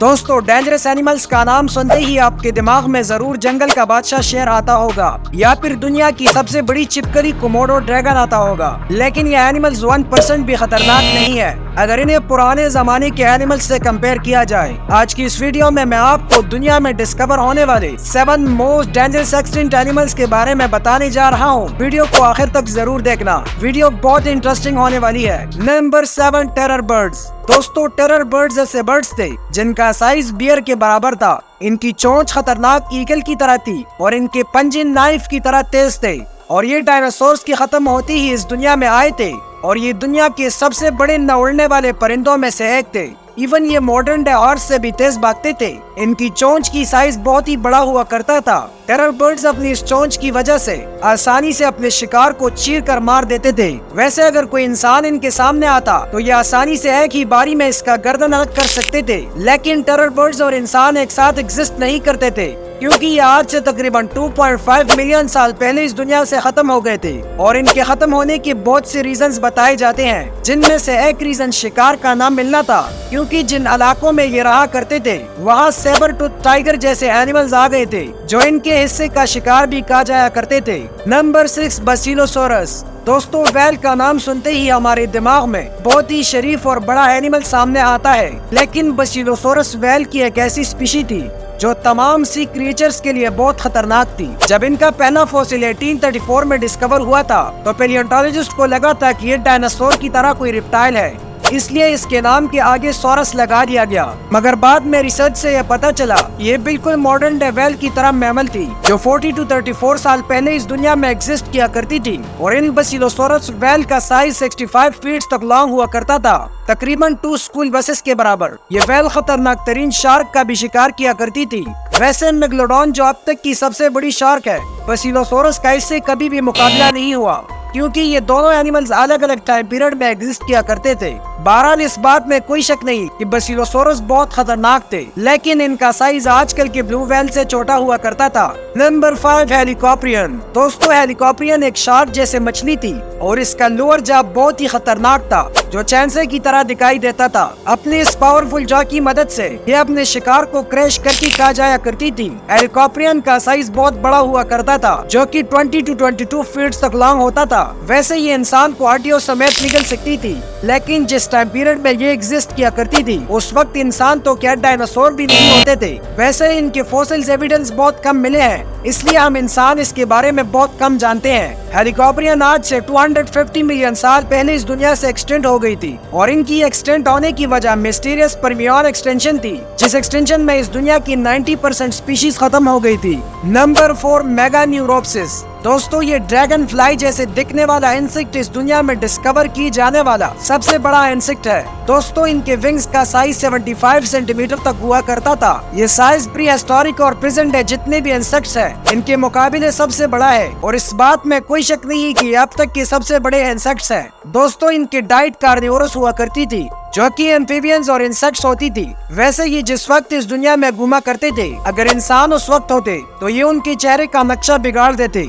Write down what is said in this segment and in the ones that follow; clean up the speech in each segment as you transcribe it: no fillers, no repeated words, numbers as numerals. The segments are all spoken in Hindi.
दोस्तों, डेंजरस एनिमल्स का नाम सुनते ही आपके दिमाग में जरूर जंगल का बादशाह शेर आता होगा या फिर दुनिया की सबसे बड़ी चिपकली कोमोडो ड्रैगन आता होगा। लेकिन ये एनिमल्स 1% भी खतरनाक नहीं है अगर इन्हें पुराने जमाने के एनिमल्स से कंपेयर किया जाए। आज की इस वीडियो में मैं आपको दुनिया में डिस्कवर होने वाले 7 मोस्ट डेंजरस एक्सटिंक्ट एनिमल्स के बारे में बताने जा रहा हूँ। वीडियो को आखिर तक जरूर देखना, वीडियो बहुत इंटरेस्टिंग होने वाली है। Number 7, terror birds. दोस्तों, टेरर बर्ड्स ऐसे बर्ड्स थे जिनका साइज बियर के बराबर था। इनकी चोंच खतरनाक ईगल की तरह थी और इनके पंजे नाइफ की तरह तेज थे और ये डायनासोर्स की खत्म होती ही इस दुनिया में आए थे और ये दुनिया के सबसे बड़े न उड़ने वाले परिंदों में से एक थे। इवन ये मॉडर्न डे हॉर्स से भी तेज भागते थे। इनकी चोंच की साइज बहुत ही बड़ा हुआ करता था। टेरर बर्ड्स अपनी इस चोंच की वजह से आसानी से अपने शिकार को चीर कर मार देते थे। वैसे अगर कोई इंसान इनके सामने आता तो ये आसानी से एक ही बारी में इसका गर्दन अलग कर सकते थे। लेकिन टेरर बर्ड्स और इंसान एक साथ एग्जिस्ट नहीं करते थे क्योंकि ये आज से तकरीबन 2.5 मिलियन साल पहले इस दुनिया से खत्म हो गए थे और इनके खत्म होने के बहुत से रीजंस बताए जाते हैं, जिनमें से एक रीजन शिकार का ना मिलना था क्योंकि जिन इलाकों में ये रहा करते थे वहाँ सेबर टूथ टाइगर जैसे एनिमल्स आ गए थे जो इनके हिस्से का शिकार भी कहा जाया करते थे। नंबर 6, बसिलोसोरस। दोस्तों, वैल का नाम सुनते ही हमारे दिमाग में बहुत ही शरीफ और बड़ा एनिमल सामने आता है, लेकिन बसिलोसोरस वैल की एक ऐसी स्पीशी थी जो तमाम सी क्रिएचर्स के लिए बहुत खतरनाक थी। जब इनका पहला फॉसिल 1834 में डिस्कवर हुआ था तो पैलियोंटोलॉजिस्ट को लगा था कि ये डायनासोर की तरह कोई रिप्टाइल है, इसलिए इसके नाम के आगे सॉरस लगा दिया गया। मगर बाद में रिसर्च से यह पता चला ये बिल्कुल मॉडर्न डे व्हेल की तरह मैमल थी जो 40 to 34 साल पहले इस दुनिया में एग्जिस्ट किया करती थी और इन बसिलोसोरस व्हेल का साइज 65 फीट तक लॉन्ग हुआ करता था, तकरीबन 2 स्कूल बसेस के बराबर। ये व्हेल खतरनाक तरीन शार्क का भी शिकार किया करती थी। वैसे मेगलोडॉन जो अब तक की सबसे बड़ी शार्क है, बसिलोसोरस का इससे कभी भी मुकाबला नहीं हुआ क्योंकि ये दोनों एनिमल्स अलग अलग टाइम पीरियड में एग्जिस्ट किया करते थे। बहरहाल इस बात में कोई शक नहीं कि बसिलोसोरस बहुत खतरनाक थे, लेकिन इनका साइज आजकल के ब्लू व्हेल से छोटा हुआ करता था। नंबर 5, हेलिकॉप्टरियन। दोस्तों, हेलिकॉप्टरियन एक शार्क जैसे मछली थी और इसका लोअर जॉ बहुत ही खतरनाक था जो चैंसे की तरह दिखाई देता था। अपने इस पावरफुल जॉ की मदद से ये अपने शिकार को क्रैश करके खा जाया करती थी। हेलिकॉप्टरियन का साइज बहुत बड़ा हुआ करता था जो कि 20 to 22 फीट तक लॉन्ग होता था। वैसे ये इंसान को हड्डियों समेत निगल सकती थी, लेकिन जिस टाइम पीरियड में ये एग्जिस्ट किया करती थी उस वक्त इंसान तो क्या डायनासोर भी नहीं होते थे। वैसे इनके फॉसिल्स एविडेंस बहुत कम मिले हैं, इसलिए हम इंसान इसके बारे में बहुत कम जानते हैं। हेलिकॉप्टरियन आज से 250 मिलियन साल पहले इस दुनिया से एक्सटेंड हो गई थी और इनकी एक्सटेंड होने की वजह मिस्टीरियस परमियन एक्सटेंशन थी, जिस एक्सटेंशन में इस दुनिया की 90% स्पीशीज खत्म हो गई थी। नंबर 4, मेगान्यूरोप्सिस। दोस्तों, ये ड्रैगन फ्लाई जैसे दिखने वाला इंसेक्ट इस दुनिया में डिस्कवर की जाने वाला सबसे बड़ा इंसेक्ट है। दोस्तों, इनके विंग्स का साइज 75 सेंटीमीटर तक हुआ करता था। ये साइज प्री हिस्टोरिक और प्रेजेंट डे जितने भी इंसेक्ट्स हैं इनके मुकाबले सबसे बड़ा है और इस बात में कोई शक नहीं है कि अब तक के सबसे बड़े इंसेक्ट्स हैं। दोस्तों, इनकी डाइट कार्निवोरस हुआ करती थी जो कि एम्फीबियंस और इंसेक्ट्स होती थी। वैसे ये जिस वक्त इस दुनिया में घूमा करते थे, अगर इंसान उस वक्त होते तो ये उनके चेहरे का नक्शा बिगाड़ देते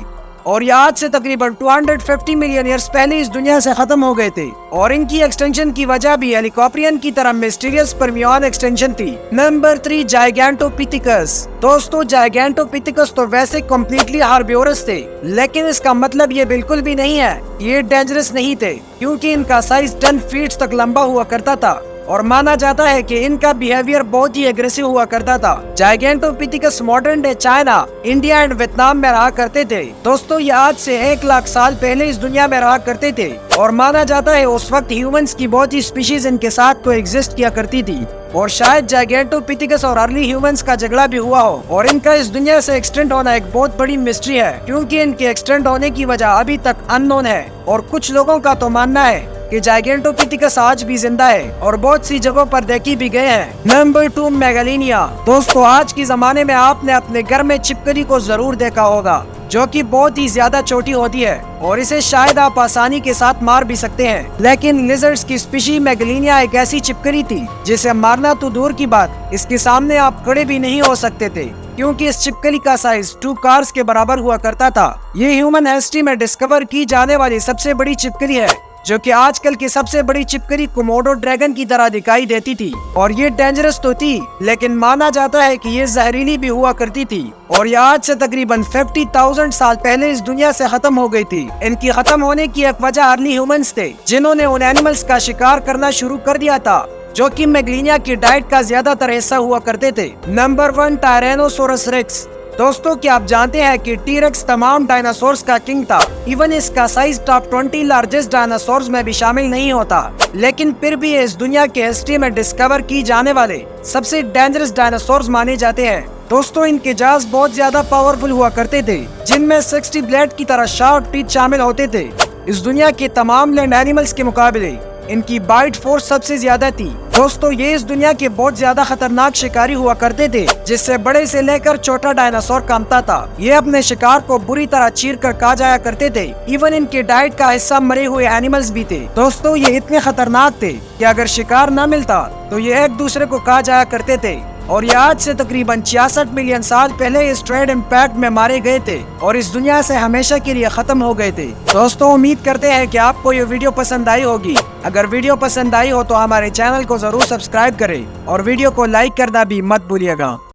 और ये आज से तकरीबन 250 मिलियन ईयर्स पहले इस दुनिया से खत्म हो गए थे और इनकी एक्सटेंशन की वजह भी हेलिकॉप्टरियन की तरह मिस्टीरियस परमियन एक्सटेंशन थी। नंबर 3, जाइगैंटोपिथिकस। दोस्तों, जाइगैंटोपिथिकस तो वैसे कम्प्लीटली हार्बिवोरस थे, लेकिन इसका मतलब ये बिल्कुल भी नहीं है ये डेंजरस नहीं थे क्योंकि इनका साइज 10 फीट तक लंबा हुआ करता था और माना जाता है कि इनका बिहेवियर बहुत ही एग्रेसिव हुआ करता था। Gigantopithecus modern day China, India and Vietnam में रहा करते थे। दोस्तों, ये आज से 1 लाख साल पहले इस दुनिया में रहा करते थे और माना जाता है उस वक्त ह्यूमंस की बहुत ही स्पीशीज इनके साथ तो एग्जिस्ट किया करती थी और शायद जाइगैंटोपिथिकस और अर्ली ह्यूमंस का झगड़ा भी हुआ हो और इनका इस दुनिया से एक्सटेंड होना एक बहुत बड़ी मिस्ट्री है क्योंकि इनके एक्सटेंड होने की वजह अभी तक अननोन है और कुछ लोगों का तो मानना है कि जाइगैंटोपिथिकस आज भी जिंदा है और बहुत सी जगहों पर देखी भी गए हैं। नंबर 2, मेगालिनिया। दोस्तों, आज के जमाने में आपने अपने घर में छिपकली को जरूर देखा होगा जो कि बहुत ही ज्यादा छोटी होती है और इसे शायद आप आसानी के साथ मार भी सकते हैं, लेकिन लिजर्ड्स की स्पीशी मेगालिनिया एक ऐसी छिपकली थी जिसे मारना तो दूर की बात, इसके सामने आप खड़े भी नहीं हो सकते थे क्योंकि इस छिपकली का साइज 2 कार्स के बराबर हुआ करता था। ये ह्यूमन हिस्ट्री में डिस्कवर की जाने वाली सबसे बड़ी छिपकली है जो कि आजकल की सबसे बड़ी छिपकली कोमोडो ड्रैगन की तरह दिखाई देती थी। और ये डेंजरस तो थी, लेकिन माना जाता है कि ये जहरीली भी हुआ करती थी और ये आज से तकरीबन 50,000 साल पहले इस दुनिया से खत्म हो गई थी। इनकी खत्म होने की एक वजह अर्ली ह्यूमंस थे, जिन्होंने उन एनिमल्स का शिकार करना शुरू कर दिया था जो कि मैग्लीनिया की डाइट का ज्यादातर हिस्सा हुआ करते थे। Number 1, Tyrannosaurus rex. दोस्तों, क्या आप जानते हैं कि टी-रेक्स तमाम डायनासोर्स का किंग था। इवन इसका साइज टॉप 20 लार्जेस्ट डायनासोर्स में भी शामिल नहीं होता, लेकिन फिर भी इस दुनिया के हिस्ट्री में डिस्कवर की जाने वाले सबसे डेंजरस डायनासोर्स माने जाते हैं। दोस्तों, इनके जाज बहुत ज्यादा पावरफुल हुआ करते थे, जिनमें 60 ब्लेड की तरह शार्प टीथ शामिल होते थे। इस दुनिया के तमाम लैंड एनिमल्स के मुकाबले इनकी बाइट फोर्स सबसे ज्यादा थी। दोस्तों, ये इस दुनिया के बहुत ज्यादा खतरनाक शिकारी हुआ करते थे, जिससे बड़े से लेकर छोटा डायनासोर कामता था। ये अपने शिकार को बुरी तरह चीर कर खा जाया करते थे। इवन इनके डाइट का हिस्सा मरे हुए एनिमल्स भी थे। दोस्तों, ये इतने खतरनाक थे कि अगर शिकार न मिलता तो ये एक दूसरे को खा जाया करते थे। और ये आज से तकरीबन 66 मिलियन साल पहले इस ट्रेड इम्पैक्ट में मारे गए थे और इस दुनिया से हमेशा के लिए खत्म हो गए थे। दोस्तों, उम्मीद करते हैं कि आपको ये वीडियो पसंद आई होगी। अगर वीडियो पसंद आई हो तो हमारे चैनल को जरूर सब्सक्राइब करें और वीडियो को लाइक करना भी मत भूलिएगा।